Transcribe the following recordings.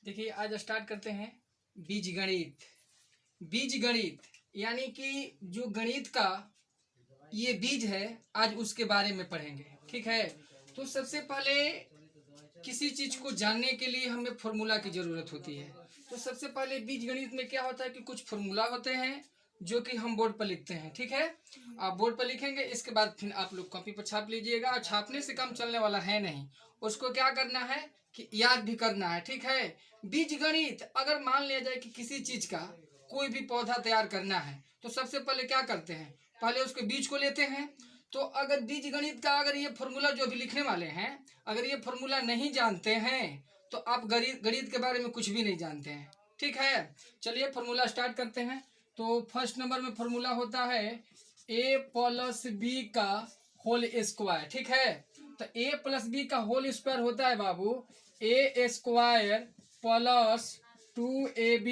देखिए आज स्टार्ट करते हैं बीज गणित। बीज गणित यानी कि जो गणित का ये बीज है, आज उसके बारे में पढ़ेंगे। ठीक है, तो सबसे पहले किसी चीज को जानने के लिए हमें फॉर्मूला की जरूरत होती है। तो सबसे पहले बीज गणित में क्या होता है कि कुछ फॉर्मूला होते हैं जो कि हम बोर्ड पर लिखते हैं। ठीक है, आप बोर्ड पर लिखेंगे, इसके बाद फिर आप लोग कॉपी पर छाप लीजिएगा। और छापने से काम चलने वाला है नहीं, उसको क्या करना है कि याद भी करना है। ठीक है, बीज गणित अगर मान लिया जाए कि किसी चीज का कोई भी पौधा तैयार करना है तो सबसे पहले क्या करते हैं, पहले उसके बीज को लेते हैं। तो अगर बीज गणित का अगर ये फॉर्मूला जो भी लिखने वाले हैं, अगर ये फॉर्मूला नहीं जानते हैं तो आप गणित के बारे में कुछ भी नहीं जानते हैं। ठीक है, चलिए फॉर्मूला स्टार्ट करते हैं। तो फर्स्ट नंबर में फॉर्मूला होता है a प्लस बी का होल स्क्वायर। ठीक है, तो a प्लस बी का होल स्क्वायर होता है बाबू a square plus 2ab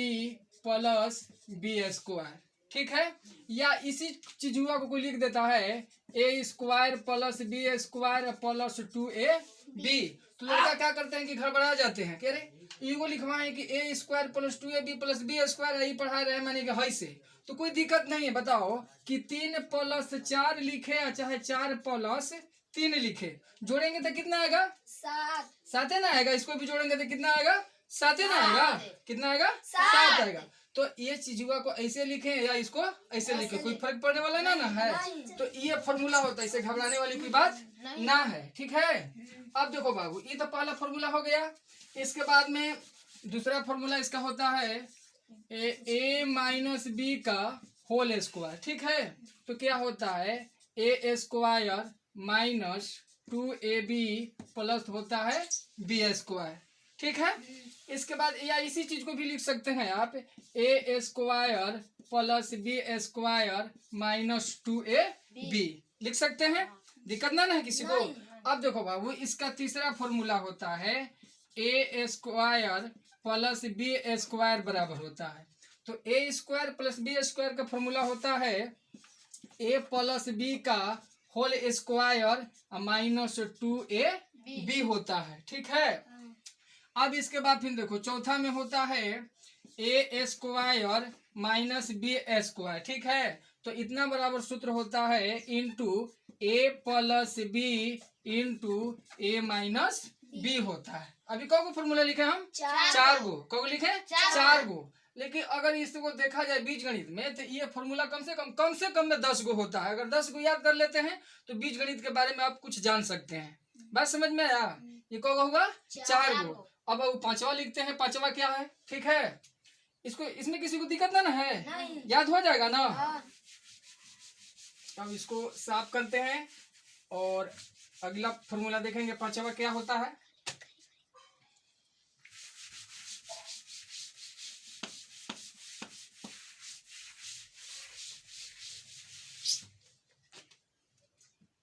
plus B square. ठीक है, या इसी चीजुआ को कोई लिख देता है a square plus B square plus 2ab। तो लड़का क्या करते हैं कि घर बढ़ा जाते हैं, कह रहे ईगो लिखवाएं कि a square plus 2ab plus B square यही पढ़ा रहे हैं, माने कि हाई से तो कोई दिक्कत नहीं है। बताओ कि 3 प्लस 4 लिखे या चाहे 4 प्लस 3 लिखे, जोड़ेंगे तो कितना आएगा? 7। 7 है ना आएगा। इसको भी जोड़ेंगे तो कितना आएगा? 7 है ना आएगा। कितना आएगा? 7 आएगा। तो ये चीजुआ को ऐसे लिखे या इसको ऐसे लिखे, कोई फर्क पड़ने वाला ना है। तो ये फॉर्मूला होता है, इसे घबराने वाली कोई बात ना है। ठीक है, अब देखो बाबू, ये तो पहला फॉर्मूला हो गया। इसके बाद में दूसरा फॉर्मूला इसका होता है ए माइनस बी का होल स्क्वायर। ठीक है, तो क्या होता है a square minus 2ab plus होता है बी स्क्वायर। ठीक है, इसके बाद या इसी चीज को भी लिख सकते हैं आप a square plus B square minus 2ab लिख सकते हैं, दिक्कत ना है किसी को। अब देखो बाबू, इसका तीसरा फॉर्मूला होता है a square plus B square बराबर होता है। तो ए स्क्वायर प्लस बी स्क्वायर का फॉर्मूला होता है ए प्लस बी का होल स्क्वायर माइनस 2ab होता है। ठीक है, अब इसके बाद फिर देखो चौथा में होता है a square minus B square. ठीक है, तो इतना बराबर सूत्र होता है इंटू ए प्लस बी इंटू ए माइनस बी होता है। अभी कौ फॉर्मूला लिखे हम? 4 गो। कौ लिखे? 4 गो। लेकिन अगर इसको देखा जाए बीज गणित में तो ये फॉर्मूला कम से कम में 10 गो होता है। अगर 10 गो याद कर लेते हैं तो बीज गणित के बारे में आप कुछ जान सकते हैं। बात समझ में आया? ये कौ होगा? 4 गो। अब वो पांचवा लिखते हैं, पांचवा क्या है? ठीक है, इसको इसमें किसी को दिक्कत ना है, याद हो जाएगा ना। अब इसको साफ करते हैं और अगला फॉर्मूला देखेंगे पांचवा क्या होता है।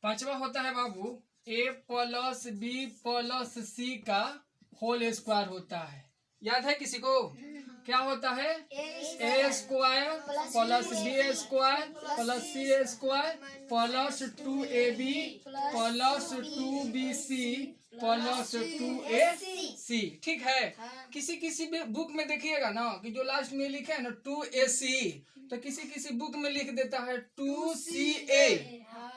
पांचवा होता है बाबू ए प्लस बी प्लस सी का होल स्क्वायर होता है। याद है किसी को? क्या होता है? A square plus B square plus c square plus 2ab plus 2bc plus 2ac। ठीक है, किसी किसी बुक में देखिएगा ना कि जो लास्ट में लिखे है ना 2ac, तो किसी किसी बुक में लिख देता है 2ca।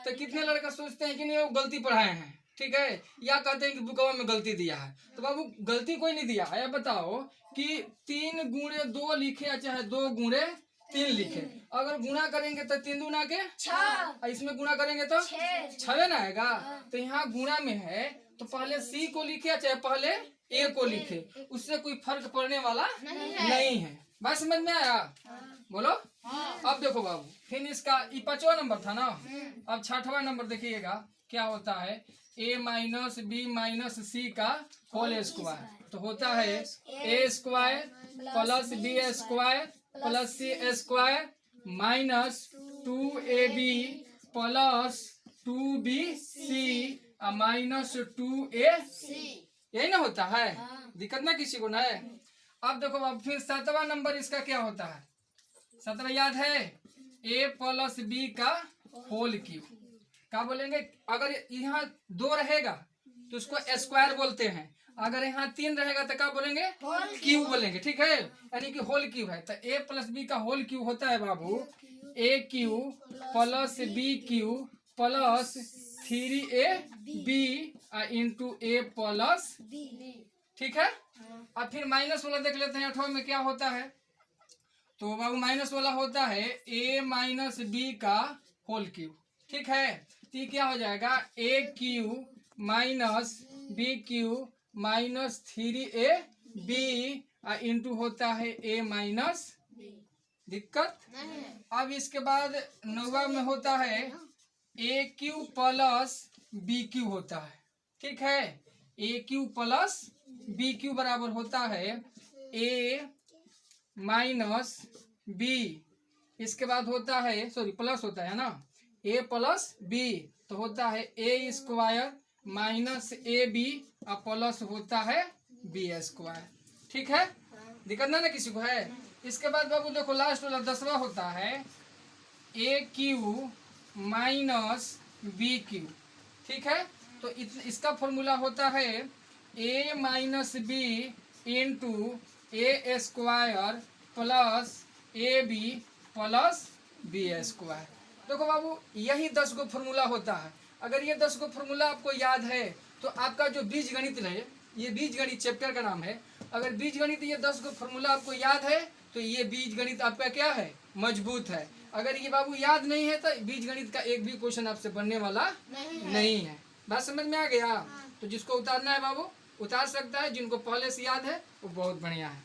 तो कितने लड़का सोचते हैं कि नहीं वो गलती पढ़ाए हैं। ठीक है, या कहते हैं कि बुकवा में गलती दिया है। तो बाबू गलती कोई नहीं दिया है। या बताओ कि 3 गुणे 2 लिखे या चाहे 2 गुणे 3 लिखे, अगर गुणा करेंगे तो 3 दूना के 6, इसमें गुणा करेंगे तो 6 ना आएगा। तो यहाँ गुणा में है तो पहले सी को लिखे या चाहे पहले ए को लिखे, उससे कोई फर्क पड़ने वाला नहीं है। बात समझ में आया? बोलो। अब देखो बाबू, फिर इसका 5वां नंबर था ना, अब 6वां नंबर देखिएगा क्या होता है a minus b minus c का होल स्क्वायर। तो होता है a square plus B square plus c square minus 2ab plus 2bc minus 2ac। यही ना होता है, दिक्कत ना किसी को ना है। अब देखो अब फिर 7वां नंबर इसका क्या होता है? 7वां याद है ए प्लस बी का होल क्यूब क्या बोलेंगे? अगर यहाँ 2 रहेगा तो उसको स्क्वायर बोलते हैं, अगर यहाँ 3 रहेगा तो क्या बोलेंगे? क्यूब बोलेंगे। ठीक है, यानी कि होल क्यूब है। तो a प्लस बी का होल क्यूब होता है बाबू a cube plus B cube plus 3ab into a plus. ठीक है, अब फिर माइनस वाला देख लेते हैं 8वां में क्या होता है। तो बाबू माइनस वाला होता है a माइनस बी का होल क्यूब। ठीक है, तो ये क्या हो जाएगा? a cube minus B cube minus 3ab into होता है a माइनस। दिक्कत? अब इसके बाद 9वां में होता है a cube plus B cube होता है। ठीक है, a cube plus B cube बराबर होता है a माइनस बी। इसके बाद होता है, सॉरी प्लस होता है ना, a प्लस बी, तो होता है a square minus A B और प्लस होता है बी स्क्वायर। ठीक है, दिक्कत ना किसी को है। इसके बाद बाबू देखो लास्ट वाला 10वां होता है a cube minus B cube. ठीक है, तो इसका फॉर्मूला होता है a minus B into A square plus A B plus B square. देखो बाबू यही 10 गो फॉर्मूला होता है। अगर ये 10 गो फॉर्मूला आपको याद है तो आपका जो बीज गणित है, ये बीज गणित चैप्टर का नाम है, अगर बीज गणित ये 10 गो फॉर्मूला आपको याद है तो ये बीज गणित आपका क्या है? मजबूत है। अगर ये बाबू याद नहीं है तो बीज गणित का एक भी क्वेश्चन आपसे बनने वाला नहीं है। बात समझ में आ गया? तो जिसको उतारना है बाबू उतार सकता है, जिनको पहले से याद है वो बहुत बढ़िया है।